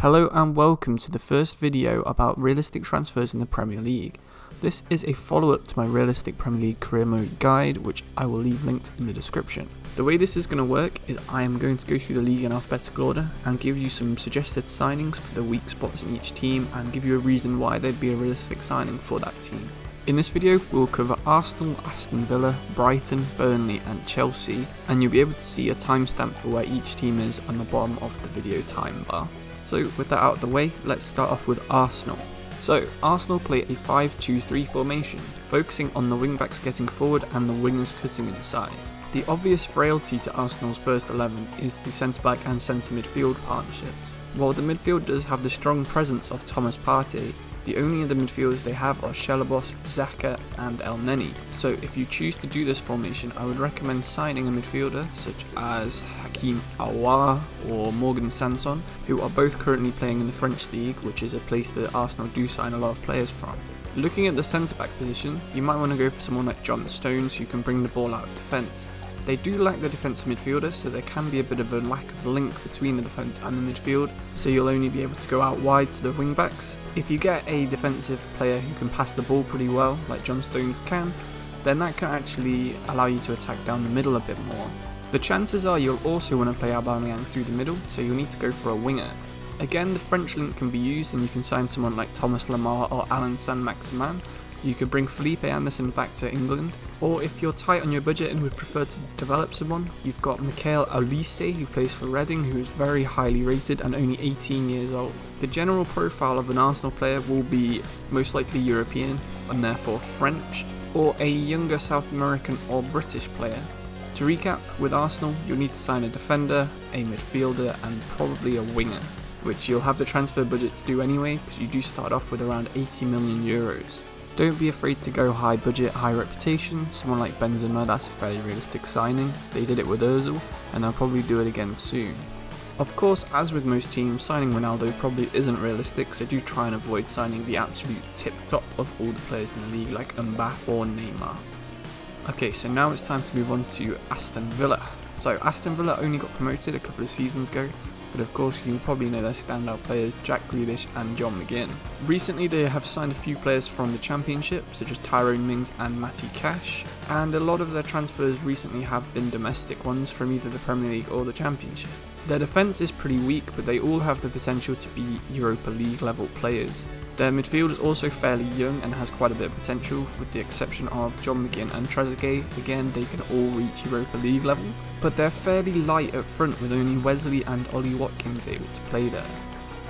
Hello and welcome to the first video about realistic transfers in the Premier League. This is a follow-up to my realistic Premier League career mode guide, which I will leave linked in the description. The way this is going to work is I am going to go through the league in alphabetical order and give you some suggested signings for the weak spots in each team and give you a reason why they'd be a realistic signing for that team. In this video, we'll cover Arsenal, Aston Villa, Brighton, Burnley and Chelsea, and you'll be able to see a timestamp for where each team is on the bottom of the video time bar. So with that out of the way, let's start off with Arsenal. So Arsenal play a 5-2-3 formation, focusing on the wing-backs getting forward and the wingers cutting inside. The obvious frailty to Arsenal's first 11 is the centre-back and centre-midfield partnerships. While the midfield does have the strong presence of Thomas Partey, the only other midfielders they have are Shelobos, Xhaka and El Neni. So if you choose to do this formation, I would recommend signing a midfielder such as Hakim Aouar or Morgan Sanson, who are both currently playing in the French League, which is a place that Arsenal do sign a lot of players from. Looking at the centre-back position, you might want to go for someone like John Stones, who can bring the ball out of defence. They do lack the defensive midfielder, so there can be a bit of a lack of link between the defence and the midfield, so you'll only be able to go out wide to the wing backs. If you get a defensive player who can pass the ball pretty well, like John Stones can, then that can actually allow you to attack down the middle a bit more. The chances are you'll also want to play Aubameyang through the middle, so you'll need to go for a winger. Again, the French link can be used and you can sign someone like Thomas Lemar or Alan Saint-Maximin. You could bring Felipe Anderson back to England, or if you're tight on your budget and would prefer to develop someone, you've got Michael Olise, who plays for Reading, who is very highly rated and only 18 years old. The general profile of an Arsenal player will be most likely European and therefore French, or a younger South American or British player. To recap, with Arsenal you'll need to sign a defender, a midfielder and probably a winger, which you'll have the transfer budget to do anyway because you do start off with around 80 million euros. Don't be afraid to go high budget, high reputation. Someone like Benzema, that's a fairly realistic signing. They did it with Ozil and they'll probably do it again soon. Of course, as with most teams, signing Ronaldo probably isn't realistic, so do try and avoid signing the absolute tip top of all the players in the league like Mbappe or Neymar. Okay, so now it's time to move on to Aston Villa. So Aston Villa only got promoted a couple of seasons ago, but of course you'll probably know their standout players Jack Grealish and John McGinn. Recently they have signed a few players from the Championship, such as Tyrone Mings and Matty Cash, and a lot of their transfers recently have been domestic ones from either the Premier League or the Championship. Their defence is pretty weak, but they all have the potential to be Europa League level players. Their midfield is also fairly young and has quite a bit of potential, with the exception of John McGinn and Trezeguet. Again, they can all reach Europa League level, but they're fairly light up front with only Wesley and Ollie Watkins able to play there.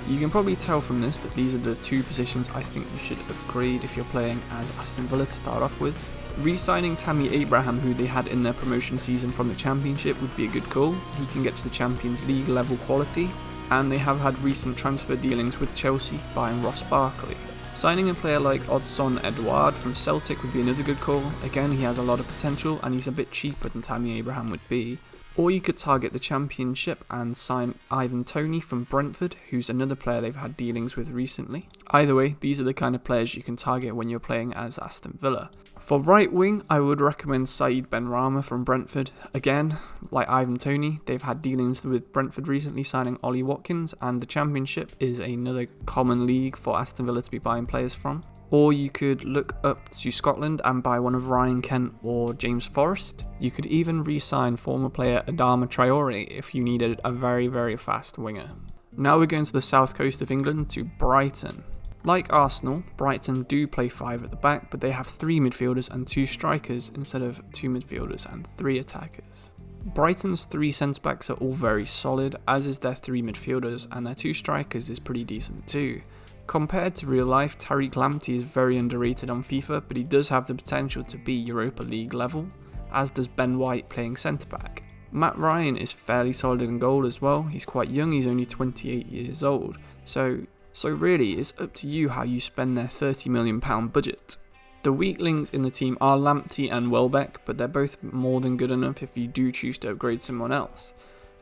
You can probably tell from this that these are the two positions I think you should upgrade if you're playing as Aston Villa to start off with. Re-signing Tammy Abraham, who they had in their promotion season from the Championship, would be a good call. He can get to the Champions League level quality, and they have had recent transfer dealings with Chelsea buying Ross Barkley. Signing a player like Odsonne Edouard from Celtic would be another good call. Again, he has a lot of potential and he's a bit cheaper than Tammy Abraham would be. Or you could target the Championship and sign Ivan Toney from Brentford, who's another player they've had dealings with recently. Either way, these are the kind of players you can target when you're playing as Aston Villa. For right wing, I would recommend Said Benrahma from Brentford. Again, like Ivan Toney, they've had dealings with Brentford recently signing Ollie Watkins, and the Championship is another common league for Aston Villa to be buying players from. Or you could look up to Scotland and buy one of Ryan Kent or James Forrest. You could even re-sign former player Adama Traore if you needed a very, very fast winger. Now we're going to the south coast of England, to Brighton. Like Arsenal, Brighton do play 5 at the back, but they have 3 midfielders and 2 strikers instead of 2 midfielders and 3 attackers. Brighton's 3 centre-backs are all very solid, as is their 3 midfielders, and their 2 strikers is pretty decent too. Compared to real life, Tariq Lamptey is very underrated on FIFA, but he does have the potential to be Europa League level, as does Ben White playing centre-back. Matt Ryan is fairly solid in goal as well. He's quite young, he's only 28 years old, so really it's up to you how you spend their £30 million budget. The weak links in the team are Lamptey and Welbeck, but they're both more than good enough if you do choose to upgrade someone else.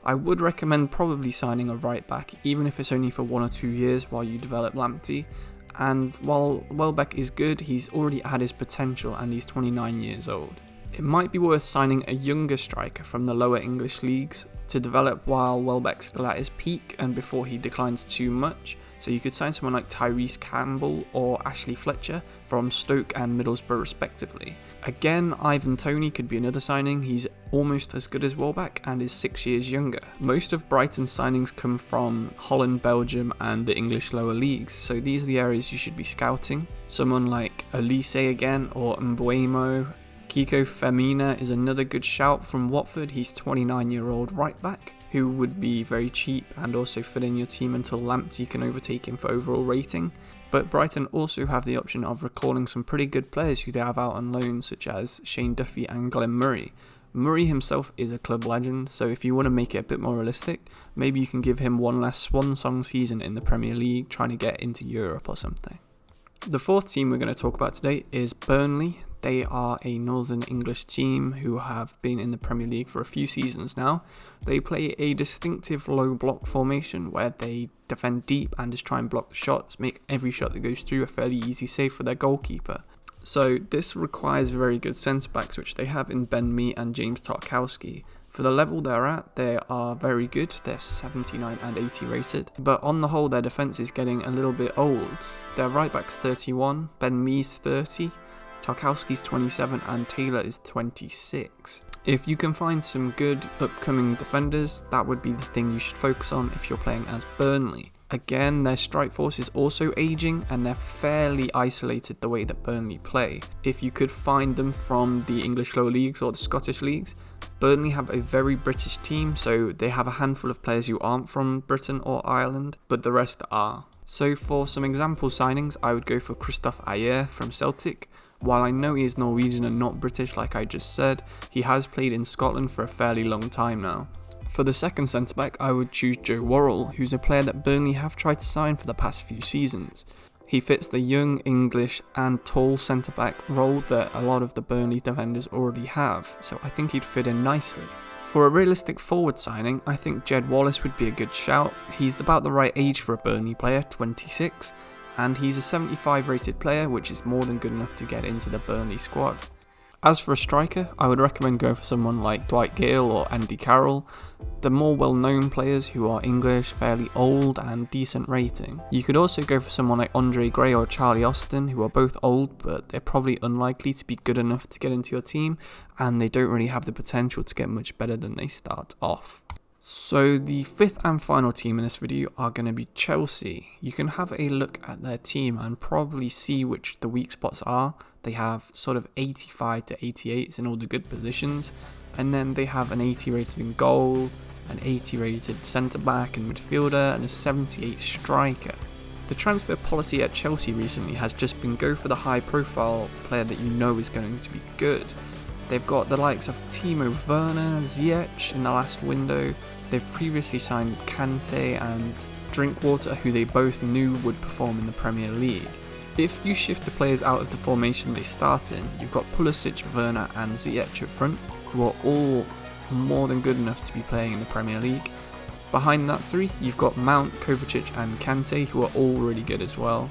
I would recommend probably signing a right back, even if it's only for 1 or 2 years while you develop Lamptey, and while Welbeck is good, he's already had his potential and he's 29 years old. It might be worth signing a younger striker from the lower English leagues to develop while Welbeck's still at his peak and before he declines too much. So you could sign someone like Tyrese Campbell or Ashley Fletcher from Stoke and Middlesbrough respectively. Again, Ivan Toney could be another signing. He's almost as good as Welbeck and is 6 years younger. Most of Brighton's signings come from Holland, Belgium and the English lower leagues, so these are the areas you should be scouting. Someone like Elise again or Mbuemo. Kiko Femina is another good shout from Watford. He's 29-year-old right back who would be very cheap and also fit in your team until Lamptey can overtake him for overall rating. But Brighton also have the option of recalling some pretty good players who they have out on loan, such as Shane Duffy and Glenn Murray. Murray himself is a club legend, so if you want to make it a bit more realistic, maybe you can give him one last swan song season in the Premier League, trying to get into Europe or something. The fourth team we're going to talk about today is Burnley. They are a Northern English team who have been in the Premier League for a few seasons now. They play a distinctive low block formation where they defend deep and just try and block the shots, make every shot that goes through a fairly easy save for their goalkeeper. So this requires very good centre-backs, which they have in Ben Mee and James Tarkowski. For the level they're at, they are very good. They're 79 and 80 rated. But on the whole, their defence is getting a little bit old. Their right back's 31, Ben Mee's 30, Tarkowski's 27 and Taylor is 26. If you can find some good upcoming defenders, that would be the thing you should focus on if you're playing as Burnley. Again, their strike force is also aging and they're fairly isolated the way that Burnley play. If you could find them from the English lower leagues or the Scottish leagues, Burnley have a very British team, so they have a handful of players who aren't from Britain or Ireland, but the rest are. So for some example signings, I would go for Christophe Ayer from Celtic. While I know he is Norwegian and not British like I just said, he has played in Scotland for a fairly long time now. For the second centre-back, I would choose Joe Worrell, who's a player that Burnley have tried to sign for the past few seasons. He fits the young, English and tall centre-back role that a lot of the Burnley defenders already have, so I think he'd fit in nicely. For a realistic forward signing, I think Jed Wallace would be a good shout. He's about the right age for a Burnley player, 26, and he's a 75 rated player, which is more than good enough to get into the Burnley squad. As for a striker, I would recommend going for someone like Dwight Gale or Andy Carroll, the more well-known players who are English, fairly old and decent rating. You could also go for someone like Andre Gray or Charlie Austin, who are both old, but they're probably unlikely to be good enough to get into your team, and they don't really have the potential to get much better than they start off. So the fifth and final team in this video are going to be Chelsea. You can have a look at their team and probably see which the weak spots are. They have sort of 85 to 88s in all the good positions, and then they have an 80 rated in goal, an 80 rated centre back and midfielder, and a 78 striker. The transfer policy at Chelsea recently has just been go for the high profile player that you know is going to be good. They've got the likes of Timo Werner, Ziyech in the last window. They've previously signed Kante and Drinkwater, who they both knew would perform in the Premier League. If you shift the players out of the formation they start in, you've got Pulisic, Werner and Ziyech up front, who are all more than good enough to be playing in the Premier League. Behind that three, you've got Mount, Kovacic and Kante, who are all really good as well.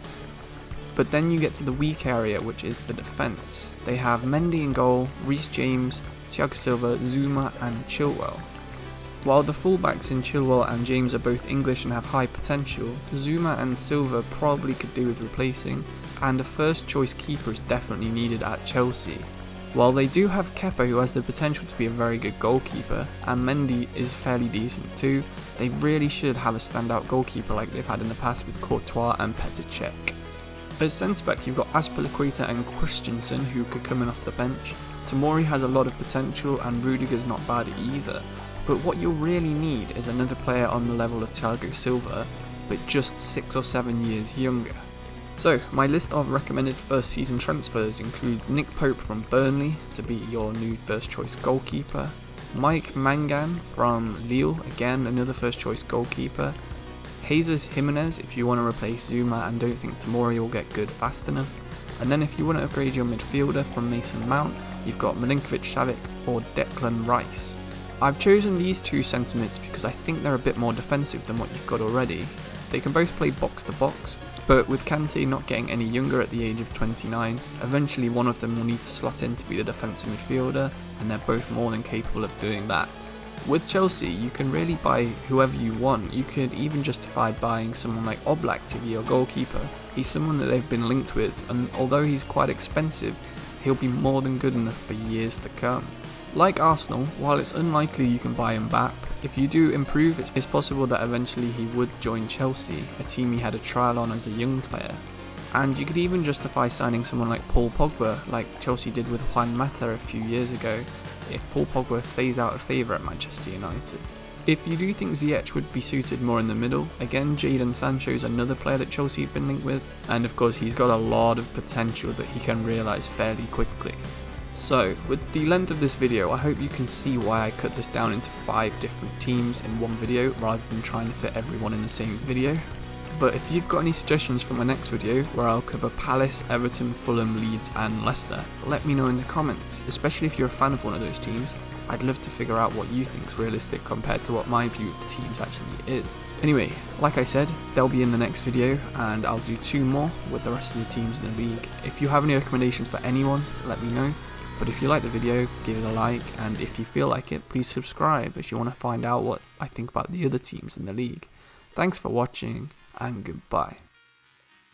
But then you get to the weak area, which is the defence. They have Mendy in goal, Reece James, Thiago Silva, Zuma and Chilwell. While the fullbacks in Chilwell and James are both English and have high potential, Zuma and Silva probably could do with replacing, and a first choice keeper is definitely needed at Chelsea. While they do have Kepa, who has the potential to be a very good goalkeeper, and Mendy is fairly decent too, they really should have a standout goalkeeper like they've had in the past with Courtois and Petr Cech. As centre-back, you've got Azpilicueta and Christensen, who could come in off the bench. Tomori has a lot of potential and Rudiger's not bad either. But what you'll really need is another player on the level of Thiago Silva, but just 6 or 7 years younger. So, my list of recommended first season transfers includes Nick Pope from Burnley to be your new first choice goalkeeper, Mike Mangan from Lille, again another first choice goalkeeper, Jesus Jimenez if you want to replace Zuma and don't think Tomori will get good fast enough, and then if you want to upgrade your midfielder from Mason Mount, you've got Milinkovic-Savic or Declan Rice. I've chosen these two centre mids because I think they're a bit more defensive than what you've got already. They can both play box to box, But with Kante not getting any younger at the age of 29, eventually one of them will need to slot in to be the defensive midfielder, and they're both more than capable of doing that. With Chelsea, you can really buy whoever you want. You could even justify buying someone like Oblak to be your goalkeeper. He's someone that they've been linked with, and although he's quite expensive, he'll be more than good enough for years to come. Like Arsenal, while it's unlikely you can buy Mbappe, if you do improve, it's possible that eventually he would join Chelsea, a team he had a trial on as a young player. And you could even justify signing someone like Paul Pogba, like Chelsea did with Juan Mata a few years ago, if Paul Pogba stays out of favour at Manchester United. If you do think Ziyech would be suited more in the middle, again Jadon Sancho is another player that Chelsea have been linked with, and of course he's got a lot of potential that he can realise fairly quickly. So, with the length of this video, I hope you can see why I cut this down into 5 different teams in one video rather than trying to fit everyone in the same video. But if you've got any suggestions for my next video, where I'll cover Palace, Everton, Fulham, Leeds and Leicester, let me know in the comments, especially if you're a fan of one of those teams. I'd love to figure out what you think is realistic compared to what my view of the teams actually is. Anyway, like I said, they'll be in the next video, and I'll do 2 more with the rest of the teams in the league. If you have any recommendations for anyone, let me know. But if you like the video, give it a like, and if you feel like it, please subscribe if you want to find out what I think about the other teams in the league. Thanks for watching, and goodbye.